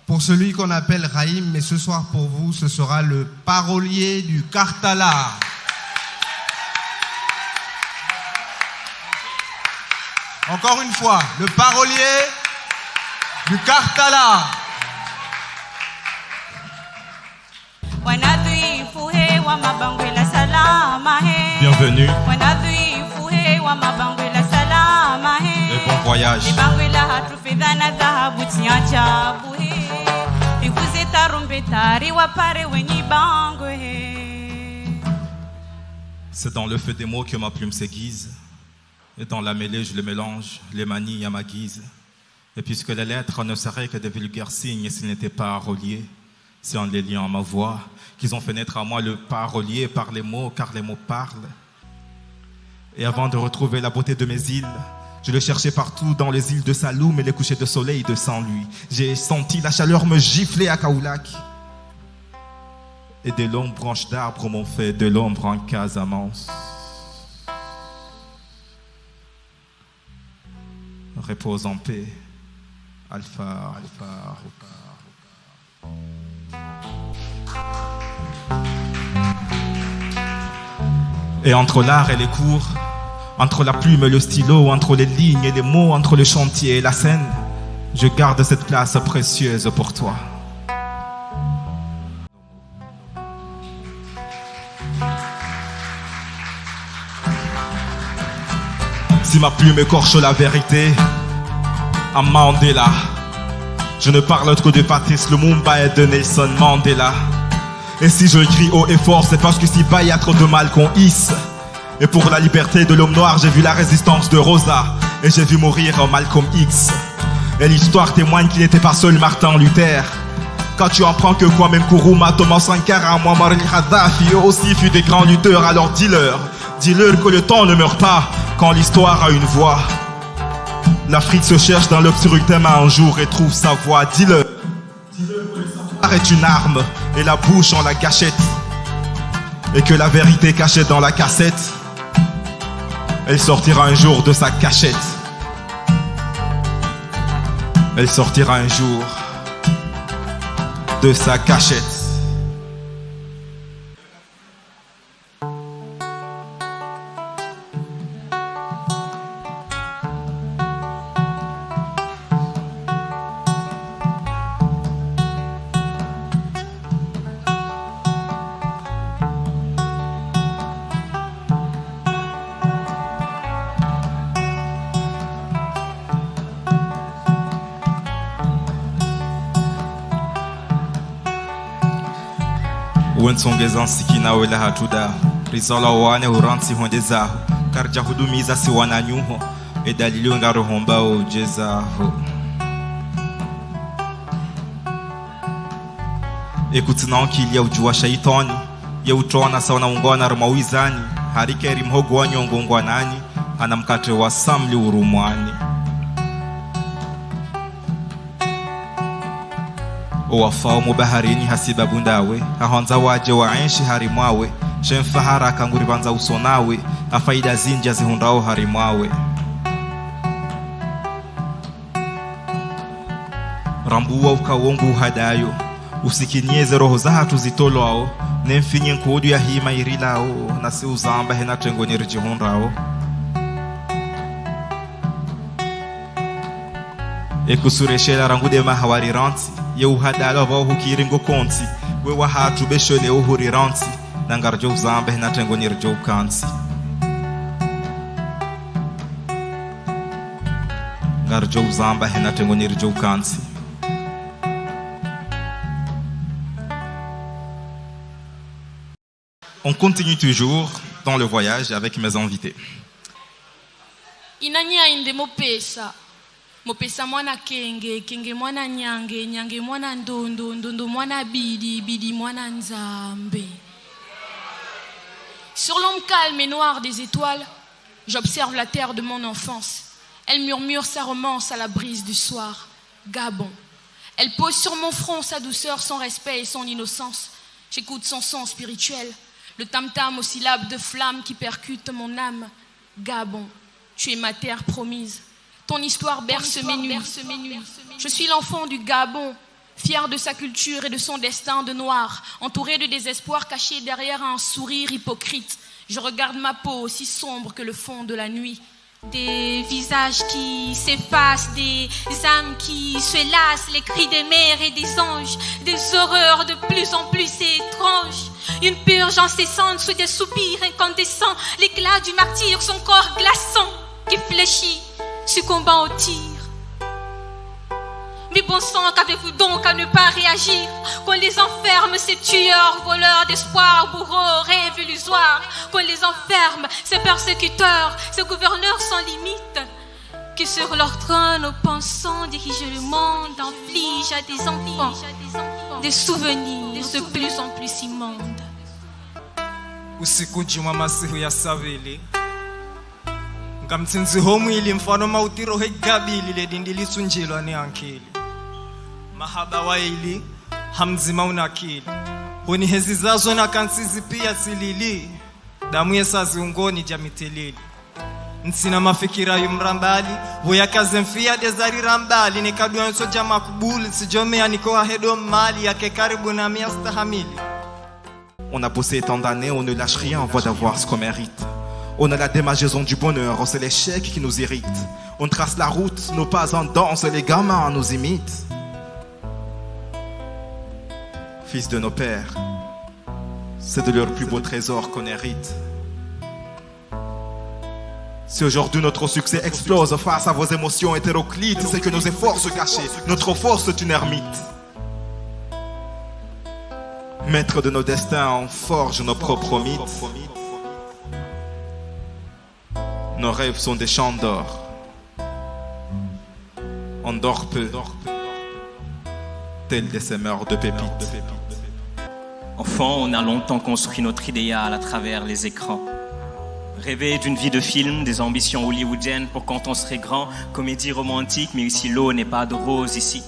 pour celui qu'on appelle Raïm, mais ce soir pour vous, ce sera le parolier du Kartala. Encore une fois, le parolier du Kartala. Bienvenue et bon voyage. C'est dans le feu des mots que ma plume s'aiguise, et dans la mêlée je les mélange, les manie à ma guise. Et puisque les lettres ne seraient que des vulgaires signes s'ils n'étaient pas reliés, c'est en les liant à ma voix qu'ils ont fait naître à moi le parolier par les mots, car les mots parlent. Et avant de retrouver la beauté de mes îles, je le cherchais partout dans les îles de Saloum et les couchers de soleil de Saint-Louis. J'ai senti la chaleur me gifler à Kaoulak. Et des longues branches d'arbres m'ont fait de l'ombre en Casamance. Repose en paix, Alpha, Alpha, Et entre l'art et les cours, entre la plume et le stylo, entre les lignes et les mots, entre le chantier et la scène, je garde cette place précieuse pour toi. Si ma plume écorche la vérité, à Mandela, je ne parle que de Patrice Lumumba et de Nelson Mandela. Et si je crie haut et fort, c'est parce que si bas y a trop de mal qu'on hisse. Et pour la liberté de l'homme noir, j'ai vu la résistance de Rosa, et j'ai vu mourir Malcolm X. Et l'histoire témoigne qu'il n'était pas seul Martin Luther. Quand tu apprends que Kwame Nkrumah, Thomas Sankara, Muammar al-Kadhafi, eux aussi furent des grands lutteurs, alors dis-leur que le temps ne meurt pas quand l'histoire a une voix. L'Afrique se cherche dans l'obscurité un jour et trouve sa voix. Dis-leur que le savoir est une arme et la bouche en la gâchette, et que la vérité cachée dans la cassette, elle sortira un jour de sa cachette. Elle sortira un jour de sa cachette. Wensongeza nsiki na wela hatuda rizala wane uransi honde zaho karja hudumiza si wananyuho edalili ngarohomba ujezaho. Ekutina qu'il y a ujua shaitani ya utona sawa na ungwana rumawizani harikeri mhogo wa nyongo ngwanani anamkate wa samli urumwani. Owafao mubaharini hasiba bundawe ahonza waje waenshi harimwawe shemfahara kanguribanza usonawe afaida zinja zihundao harimwawe. Rambuwa ukawongu hadayo usikinyeze roho za hatu zitolwao nemfinye nkodu ya hima irilao nasi uzamba hena tengonyeri jihundrao. Ekusureshela rangude mahawariranti ye uhadalo vao hukiringo konti we wahatu beshole uhuriranti nangarjo uzamba hena tengonyeri joukanti. Ngarjo uzamba hena tengonyeri joukanti. On continue toujours dans le voyage avec mes invités. Inanya inde mopesa. Mopesa mwana kenge, kenge mwana nyange, nyange mwana ndundu, ndundu mwana bidi, bidi mwana nzambe. Sur l'ombre calme et noire des étoiles, j'observe la terre de mon enfance. Elle murmure sa romance à la brise du soir. Gabon. Elle pose sur mon front sa douceur, son respect et son innocence. J'écoute son son spirituel, le tam-tam aux syllabes de flamme qui percute mon âme. Gabon, tu es ma terre promise. Ton histoire berce mes nuits. Je suis l'enfant du Gabon, Fier de sa culture et de son destin de noir, entouré de désespoir caché derrière un sourire hypocrite, je regarde ma peau aussi sombre que le fond de la nuit. Des visages qui s'effacent, des âmes qui se lassent, les cris des mères et des anges, des horreurs de plus en plus étranges. Une purge incessante sous des soupirs incandescents, l'éclat du martyr, son corps glaçant qui fléchit, succombant au tir. Mais bon sang, qu'avez-vous donc à ne pas réagir? Qu'on les enferme, ces tueurs, voleurs d'espoir, bourreaux, rêves illusoires. Qu'on les enferme, ces persécuteurs, ces gouverneurs sans limite, qui sur leur trône aux pensants dirigent le monde, infligent à des enfants des souvenirs de plus en plus immondes. Usiku juma masihu ya savili ngamtsinzi homwili mfano mautiro hegabili ledindilisunjilwa ni ankili mahaba waili hamzima unakili honi hezi zazo na kansizi pia silili damu yesazi ungoni jamitelili nsina mafikira yumrambali huyakaze mfia dezari rambali nikadua nso jama kubuli sijomea nikoa hedo mali yake karibu na miastahamili. On a bossé tant d'années, on ne lâche rien en voie d'avoir ce qu'on mérite. On a la démangeaison du bonheur, c'est l'échec qui nous irrite. On trace la route, nos pas en danse, les gamins nous imitent. Fils de nos pères, c'est de leur plus beau trésor qu'on hérite. Si aujourd'hui notre succès explose face à vos émotions hétéroclites, c'est que nos efforts se cachaient, notre force est une ermite. Maître de nos destins, on forge nos propres mythes. Nos rêves sont des champs d'or. On dort peu, tels des semeurs de pépites. Enfant, on a longtemps construit notre idéal à travers les écrans. Rêver d'une vie de film, des ambitions hollywoodiennes pour quand on serait grand, comédie romantique, mais ici l'eau n'est pas de rose ici.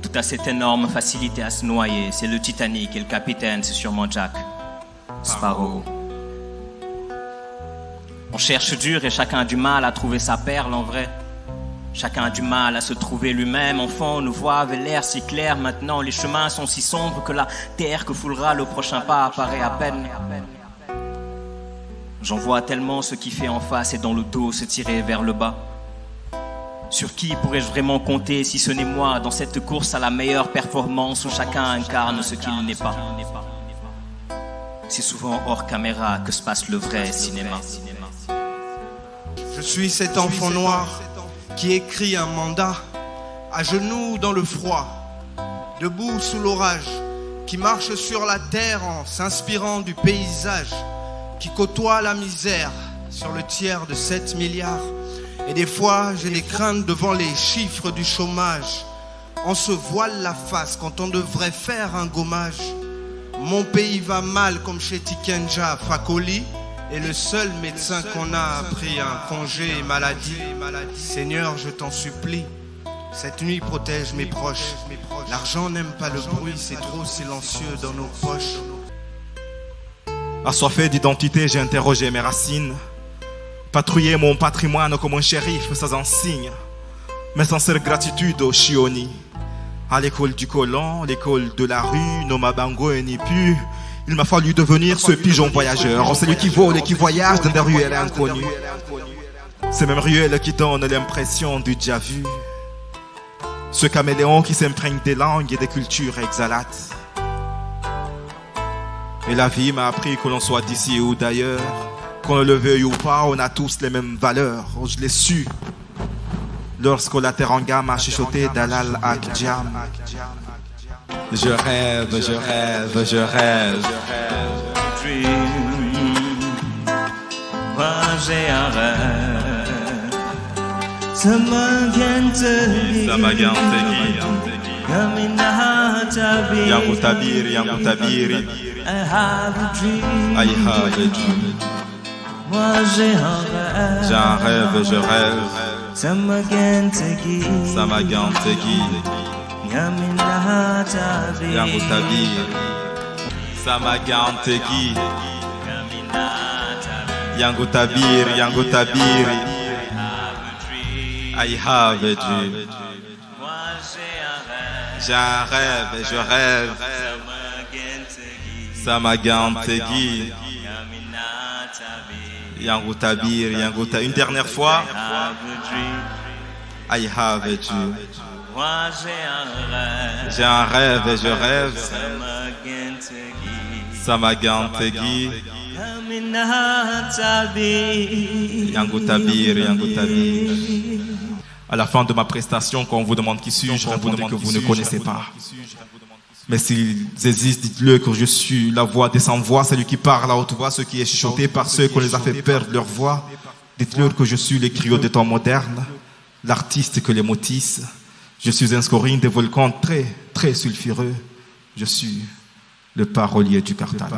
Tout à cette énorme facilité à se noyer, c'est le Titanic et le capitaine, c'est sûrement Jack Sparrow. On cherche dur et chacun a du mal à trouver sa perle en vrai. Chacun a du mal à se trouver lui-même. Enfant, nos voix avaient l'air si claires. Maintenant, les chemins sont si sombres que la terre que foulera le prochain pas apparaît à peine. J'en vois tellement ce qui fait en face et dans le dos se tirer vers le bas. Sur qui pourrais-je vraiment compter si ce n'est moi dans cette course à la meilleure performance où chacun incarne ce qu'il n'est pas? C'est souvent hors caméra que se passe le vrai cinéma. Je suis cet enfant noir qui écrit un mandat, à genoux dans le froid, debout sous l'orage, qui marche sur la terre en s'inspirant du paysage, qui côtoie la misère sur le tiers de 7 milliards. Et des fois, j'ai des craintes devant les chiffres du chômage. On se voile la face quand on devrait faire un gommage. Mon pays va mal comme chez Tikenja Fakoli. Et le seul médecin qu'on a pris un congé maladie. Seigneur, je t'en supplie, cette nuit protège mes proches. L'argent n'aime pas le bruit, c'est trop silencieux dans nos poches. Assoiffé d'identité, j'ai interrogé mes racines. Patrouiller mon patrimoine comme un shérif sans insigne. Mes sincères gratitudes aux Chioni. À l'école du colon, l'école de la rue, nos mabango et Nipu. Il m'a fallu devenir ce pigeon voyageur, celui qui vole et qui voyage dans des ruelles inconnues. Ces mêmes ruelles qui donnent l'impression du déjà vu. Ce caméléon qui s'imprègne des langues et des cultures exhalates. Et la vie m'a appris que l'on soit d'ici ou d'ailleurs, qu'on le veuille ou pas, on a tous les mêmes valeurs. Je l'ai su lorsque la Teranga m'a chuchoté Dalal Akjam. Je rêve, je rêve, je rêve. Moi j'ai un rêve. Ça m'a gantegi. Yamutabiri, Yamutabiri. I have a dream. I have a dream. Moi j'ai un rêve. J'ai un rêve, je rêve. Ça m'a gantegi. Ça m'a gantegi. Yamutabiri. Ça m'a gantegi. Yangutabiri, Yangutabiri. I have a dream. J'ai un rêve et je rêve. Samagantegi. Yango Tabir, Yango Tabir. Une dernière fois. I have a dream. Moi J'ai un rêve et je rêve. Samagantegi. Yango Tabir, Yango Tabir. À la fin de ma prestation, quand on vous demande qui suis-je, répondez que vous ne connaissez pas. Mais s'ils existent, dites-le que je suis la voix des sans-voix, celui qui parle à haute voix, ce qui est chuchoté par ceux qu'on les a fait perdre leur voix. Dites-le que je suis l'écriot des temps modernes, l'artiste que les mots tissent. Je suis un scoring des volcans très, très sulfureux. Je suis le parolier du Carthage.